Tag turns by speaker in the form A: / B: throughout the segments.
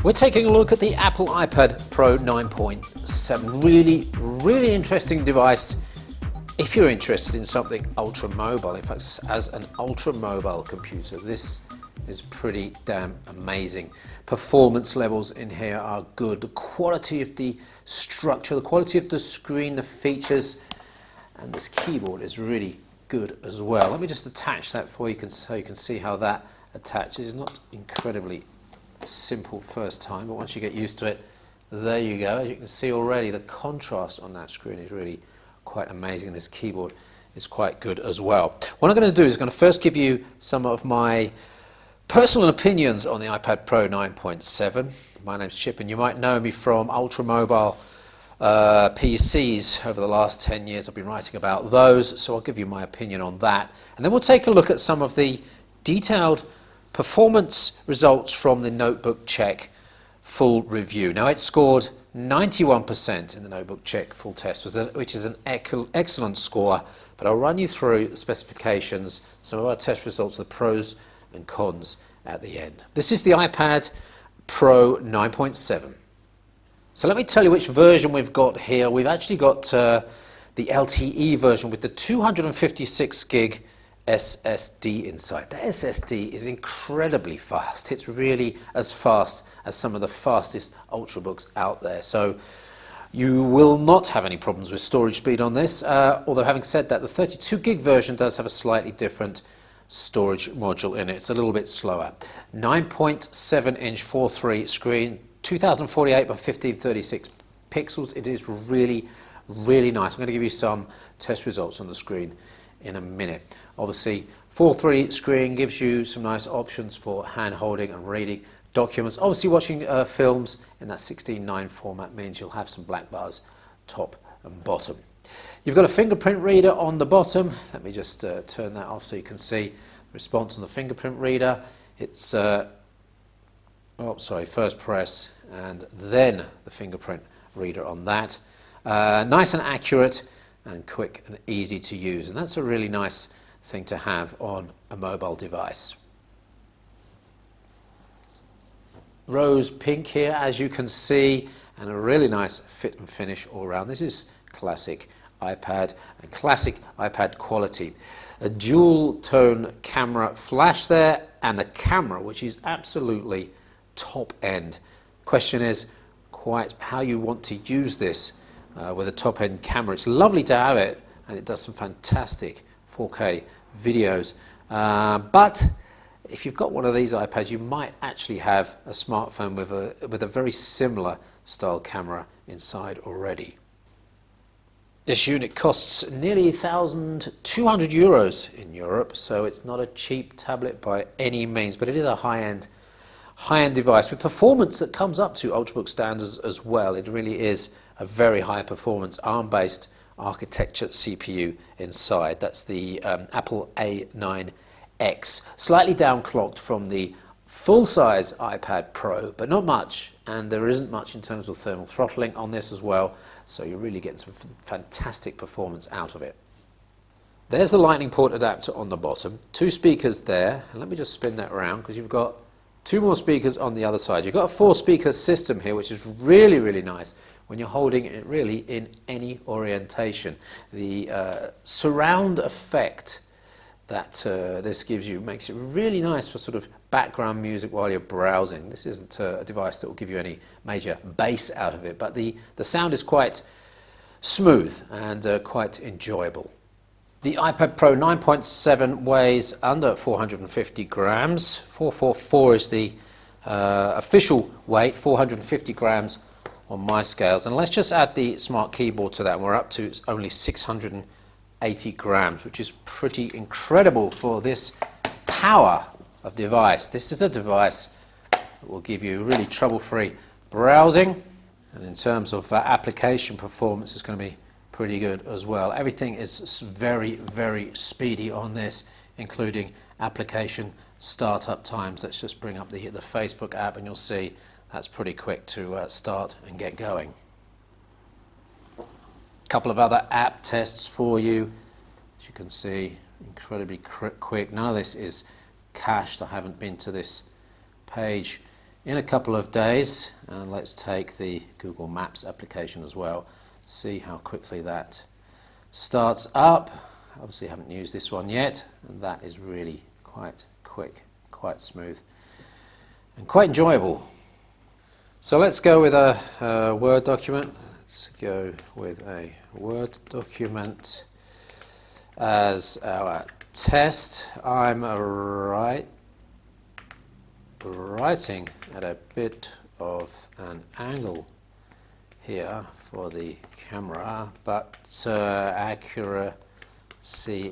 A: We're taking a look at the Apple iPad Pro 9.7. Really interesting device if you're interested in something ultra mobile. In fact, as an ultra mobile computer, this is pretty damn amazing. Performance levels in here are good. The quality of the structure, the quality of the screen, the features, and this keyboard is really good as well. Let me just attach that for you so you can see how that attaches. It's not incredibly simple first time, but once you get used to it, there you go. As you can see already, the contrast on that screen is really quite amazing. This keyboard is quite good as well. What I'm going to do is going to first give you some of my personal opinions on the iPad Pro 9.7. My name's Chip, and you might know me from ultra mobile PCs over the last 10 years. I've been writing about those, so I'll give you my opinion on that. And then we'll take a look at some of the detailed performance results from the Notebook Check full review. Now, it scored 91% in the Notebook Check full test, which is an excellent score, but I'll run you through the specifications, some of our test results, the pros and cons at the end. This is the iPad Pro 9.7. So let me tell you which version we've got here. We've actually got the LTE version with the 256 gig SSD inside. The SSD is incredibly fast. It's really as fast as some of the fastest Ultrabooks out there. So you will not have any problems with storage speed on this. Although having said that, the 32 gig version does have a slightly different storage module in it. It's a little bit slower. 9.7 inch 4.3 screen, 2048 by 1536 pixels. It is really nice. I'm going to give you some test results on the screen in a minute. Obviously, 4.3 screen gives you some nice options for hand holding and reading documents. Obviously, watching films in that 16:9 format means you'll have some black bars top and bottom. You've got a fingerprint reader on the bottom. Let me just turn that off so you can see the response on the fingerprint reader. It's first press and then the fingerprint reader on that. Nice and accurate and quick and easy to use, and that's a really nice thing to have on a mobile device. Rose pink here, as you can see, and a really nice fit and finish all around. This is classic iPad and classic iPad quality. A dual tone camera flash there and a camera which is absolutely top end. Question is quite how you want to use this with a top end camera. It's lovely to have it, and it does some fantastic 4K videos, but if you've got one of these iPads, you might actually have a smartphone with a very similar style camera inside already. This unit costs nearly €1,200 in Europe, so it's not a cheap tablet by any means, but it is a high-end device with performance that comes up to Ultrabook standards as well. It really is a very high performance ARM-based architecture CPU inside. That's the Apple A9X, slightly downclocked from the full-size iPad Pro, but not much, and there isn't much in terms of thermal throttling on this as well, so you're really getting some fantastic performance out of it. There's the lightning port adapter on the bottom, two speakers there, and let me just spin that around because you've got two more speakers on the other side. You've got a 4-speaker system here, which is really nice when you're holding it really in any orientation. The surround effect that this gives you makes it really nice for sort of background music while you're browsing. This isn't a device that will give you any major bass out of it, but the sound is quite smooth and quite enjoyable. The iPad Pro 9.7 weighs under 450 grams. 444 is the official weight, 450 grams on my scales. And let's just add the smart keyboard to that, and we're up to only 680 grams, which is pretty incredible for this power of device. This is a device that will give you really trouble-free browsing, and in terms of application performance, it's going to be pretty good as well. Everything is very speedy on this, including application startup times. Let's just bring up the Facebook app, and you'll see that's pretty quick to start and get going. A couple of other app tests for you. As you can see, incredibly quick. None of this is cached. I haven't been to this page in a couple of days. And let's take the Google Maps application as well, see how quickly that starts up. Obviously haven't used this one yet, and that is really quite quick, quite smooth and quite enjoyable. So let's go with a Word document. Let's go with a Word document as our test. I'm writing at a bit of an angle here for the camera, but accuracy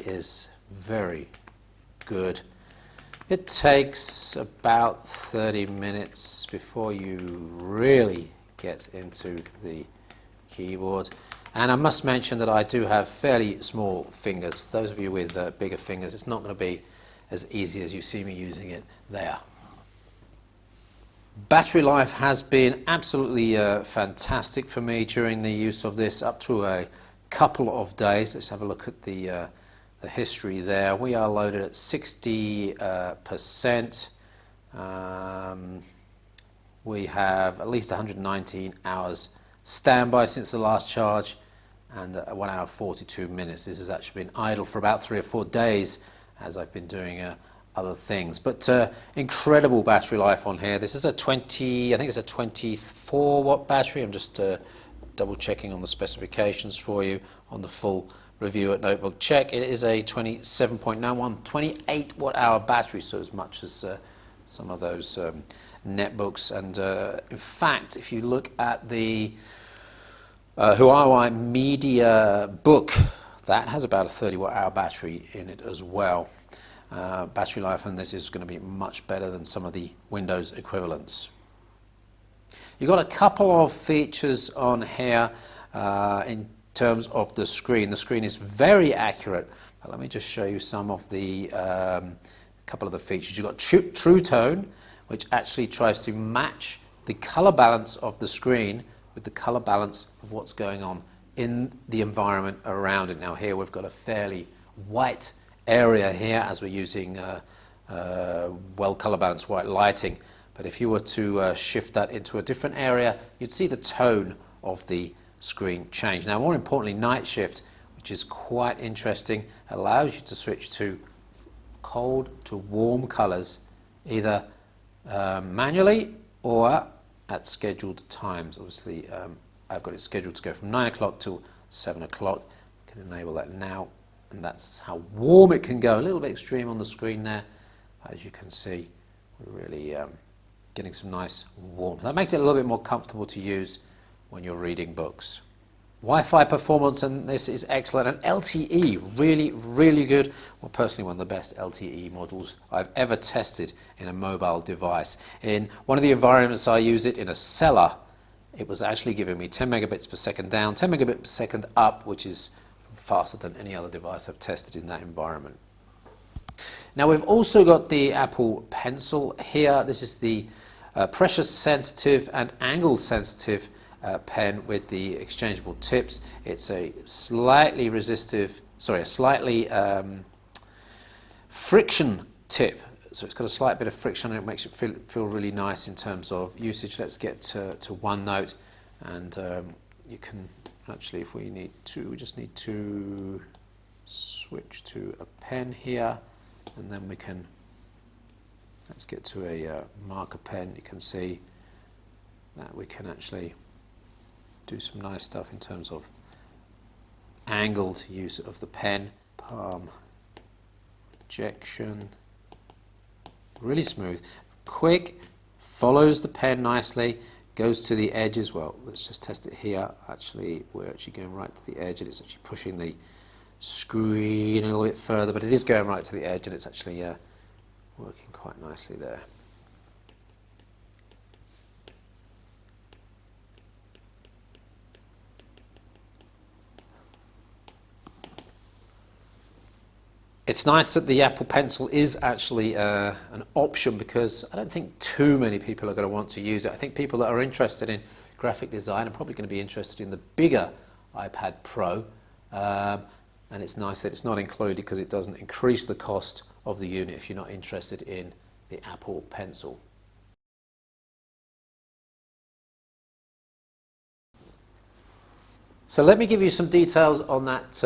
A: is very good. It takes about 30 minutes before you really get into the keyboard. And I must mention that I do have fairly small fingers. For those of you with bigger fingers, it's not going to be as easy as you see me using it there. Battery life has been absolutely fantastic for me during the use of this, up to a couple of days. Let's have a look at the history there. We are loaded at 60%. We have at least 119 hours standby since the last charge, and 1 hour 42 minutes. This has actually been idle for about 3 or 4 days as I've been doing other things, but incredible battery life on here. This is a 20, I think it's a 24 watt battery. I'm just double checking on the specifications for you on the full review at Notebook Check. It is a 27.91 28 watt hour battery, so as much as some of those netbooks. And in fact, if you look at the Huawei Media Book, that has about a 30 watt hour battery in it as well. Battery life on this is going to be much better than some of the Windows equivalents. You've got a couple of features on here in terms of the screen. The screen is very accurate, but let me just show you some of the couple of the features. You've got True Tone, which actually tries to match the color balance of the screen with the color balance of what's going on in the environment around it. Now here we've got a fairly white area here as we're using well color balanced white lighting, but if you were to shift that into a different area, you'd see the tone of the screen change. Now more importantly, night shift, which is quite interesting, allows you to switch to cold to warm colors either manually or at scheduled times. Obviously I've got it scheduled to go from 9 o'clock till 7 o'clock. I can enable that now, and that's how warm it can go. A little bit extreme on the screen there. As you can see, we're really getting some nice warmth. That makes it a little bit more comfortable to use when you're reading books. Wi-Fi performance, and this is excellent, and LTE, really good. Well, personally, one of the best LTE models I've ever tested in a mobile device. In one of the environments I use it, in a cellar, it was actually giving me 10 megabits per second down, 10 megabits per second up, which is faster than any other device I've tested in that environment. Now we've also got the Apple Pencil here. This is the pressure sensitive and angle sensitive pen with the exchangeable tips. It's a slightly friction tip, so it's got a slight bit of friction, and it makes it feel really nice in terms of usage. Let's get to OneNote, and you can actually, if we need to, we just need to switch to a pen here, and then we can, let's get to a marker pen. You can see that we can actually do some nice stuff in terms of angled use of the pen, palm projection, really smooth, quick, follows the pen nicely, goes to the edge as well. Let's just test it here. Actually, we're actually going right to the edge, and it's actually pushing the screen a little bit further, but it is going right to the edge, and it's actually working quite nicely there. It's nice that the Apple Pencil is actually an option, because I don't think too many people are going to want to use it. I think people that are interested in graphic design are probably going to be interested in the bigger iPad Pro, and it's nice that it's not included, because it doesn't increase the cost of the unit if you're not interested in the Apple Pencil. So let me give you some details on that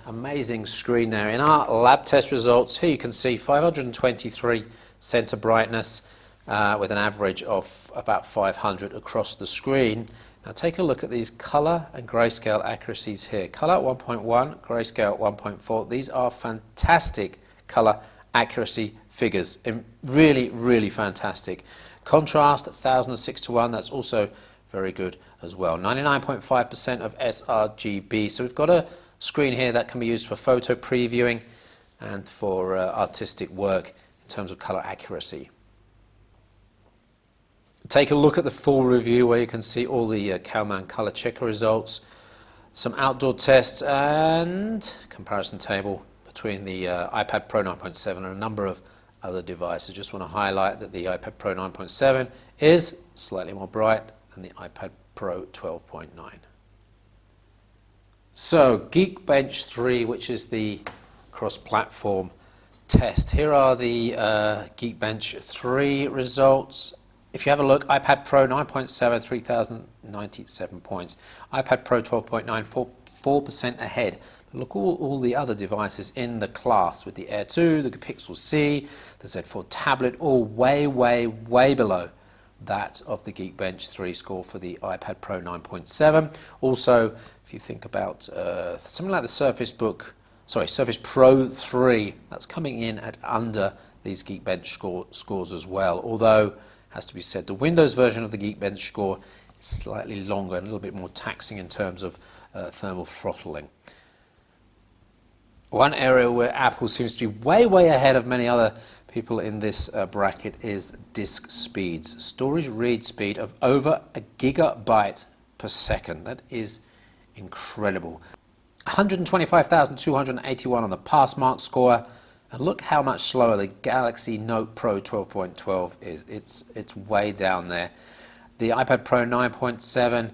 A: amazing screen there. In our lab test results, here you can see 523 center brightness with an average of about 500 across the screen. Now take a look at these color and grayscale accuracies here. Color at 1.1, grayscale at 1.4. These are fantastic color accuracy figures, and really, really fantastic. Contrast at 1006:1, that's also very good as well. 99.5% of sRGB. So we've got a screen here that can be used for photo previewing and for artistic work in terms of color accuracy. Take a look at the full review where you can see all the Cowman color checker results, some outdoor tests and comparison table between the iPad Pro 9.7 and a number of other devices. Just want to highlight that the iPad Pro 9.7 is slightly more bright than the iPad Pro 12.9. So Geekbench 3, which is the cross-platform test. Here are the Geekbench 3 results. If you have a look, iPad Pro 9.7, 3,097 points. iPad Pro 12.9, 4% ahead. But look all the other devices in the class with the Air 2, the Pixel C, the Z4 tablet, all way, way, way below that of the Geekbench 3 score for the iPad Pro 9.7. Also, if you think about something like the Surface Pro 3, that's coming in at under these Geekbench scores as well. Although, has to be said, the Windows version of the Geekbench score is slightly longer and a little bit more taxing in terms of thermal throttling. One area where Apple seems to be way, way ahead of many other people in this bracket is disk speeds. Storage read speed of over a gigabyte per second. That is incredible. 125,281 on the pass mark score. And look how much slower the Galaxy Note Pro 12.12 is. It's way down there. The iPad Pro 9.7,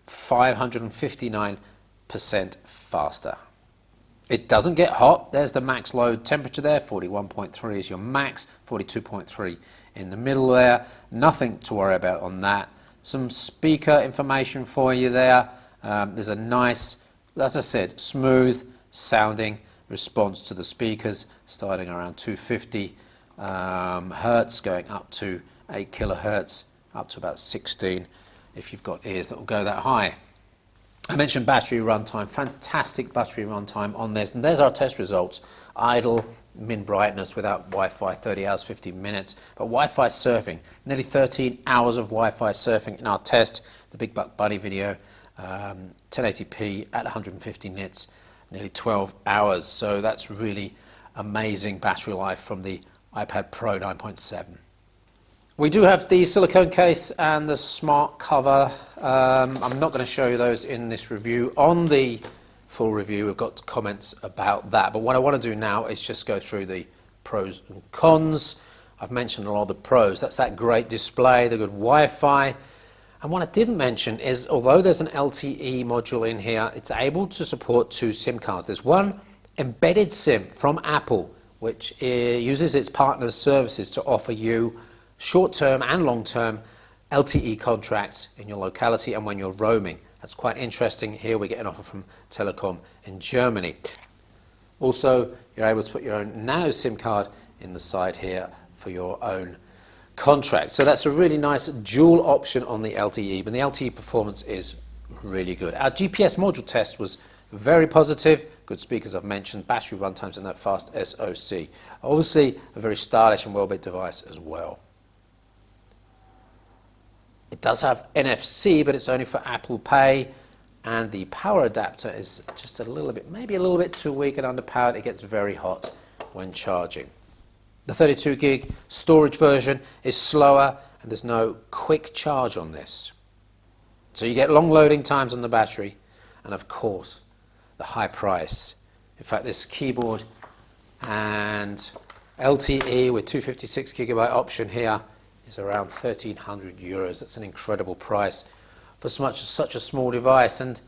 A: 559% faster. It doesn't get hot. There's the max load temperature there. 41.3 is your max, 42.3 in the middle there. Nothing to worry about on that. Some speaker information for you there. There's a nice, as I said, smooth sounding response to the speakers, starting around 250 hertz, going up to 8 kilohertz, up to about 16 if you've got ears that will go that high. I mentioned battery runtime, fantastic battery runtime on this, and there's our test results. Idle, min brightness without Wi-Fi, 30 hours, 15 minutes, but Wi-Fi surfing, nearly 13 hours of Wi-Fi surfing in our test, the Big Buck Bunny video, 1080p at 150 nits, nearly 12 hours, so that's really amazing battery life from the iPad Pro 9.7. We do have the silicone case and the smart cover. I'm not going to show you those in this review. On the full review, we've got comments about that. But what I want to do now is just go through the pros and cons. I've mentioned a lot of the pros. That's that great display, the good Wi-Fi. And what I didn't mention is, although there's an LTE module in here, it's able to support 2 SIM cards. There's one embedded SIM from Apple, which uses its partners' services to offer you short-term and long-term LTE contracts in your locality and when you're roaming. That's quite interesting. Here we get an offer from Telecom in Germany. Also, you're able to put your own nano SIM card in the side here for your own contract. So that's a really nice dual option on the LTE, but the LTE performance is really good. Our GPS module test was very positive. Good speakers I've mentioned, battery runtimes and that fast SoC. Obviously a very stylish and well-built device as well. It does have NFC, but it's only for Apple Pay, and the power adapter is just a little bit, maybe a little bit too weak and underpowered. It gets very hot when charging. The 32 gig storage version is slower, and there's no quick charge on this. So you get long loading times on the battery, and of course, the high price. In fact, this keyboard and LTE with 256 gigabyte option here is around 1,300 euros. That's an incredible price for such a small device, and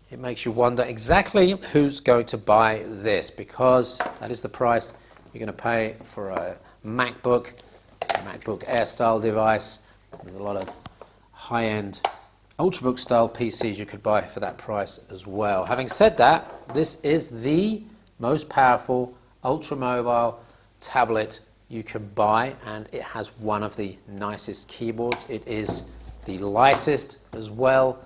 A: it makes you wonder exactly who's going to buy this, because that is the price you're going to pay for a MacBook Air style device with a lot of high-end Ultrabook style PCs you could buy for that price as well. Having said that, this is the most powerful ultra mobile tablet you can buy, and it has one of the nicest keyboards. It is the lightest as well,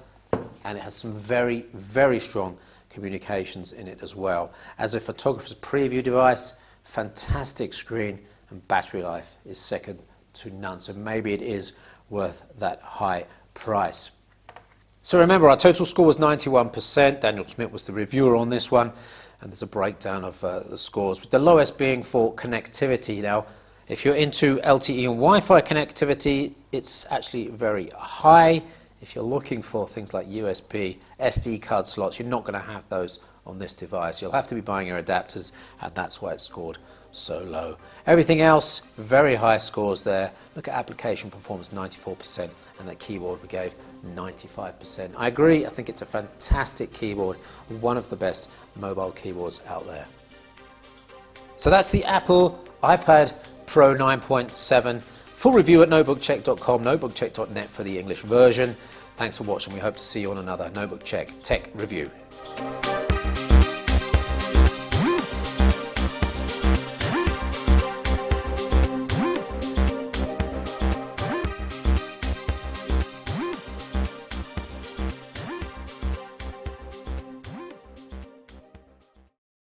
A: and it has some very, very strong communications in it as well. As a photographer's preview device, fantastic screen, and battery life is second to none. So maybe it is worth that high price. So remember, our total score was 91%. Daniel Schmidt was the reviewer on this one, and there's a breakdown of the scores, with the lowest being for connectivity. Now, if you're into LTE and Wi-Fi connectivity, it's actually very high. If you're looking for things like USB, SD card slots, you're not going to have those on this device. You'll have to be buying your adapters, and that's why it's scored so low. Everything else, very high scores there. Look at application performance, 94%, and that keyboard we gave 95%. I agree, I think it's a fantastic keyboard, one of the best mobile keyboards out there. So that's the Apple iPad Pro 9.7. Full review at notebookcheck.com, notebookcheck.net for the English version. Thanks for watching. We hope to see you on another Notebook Check Tech Review.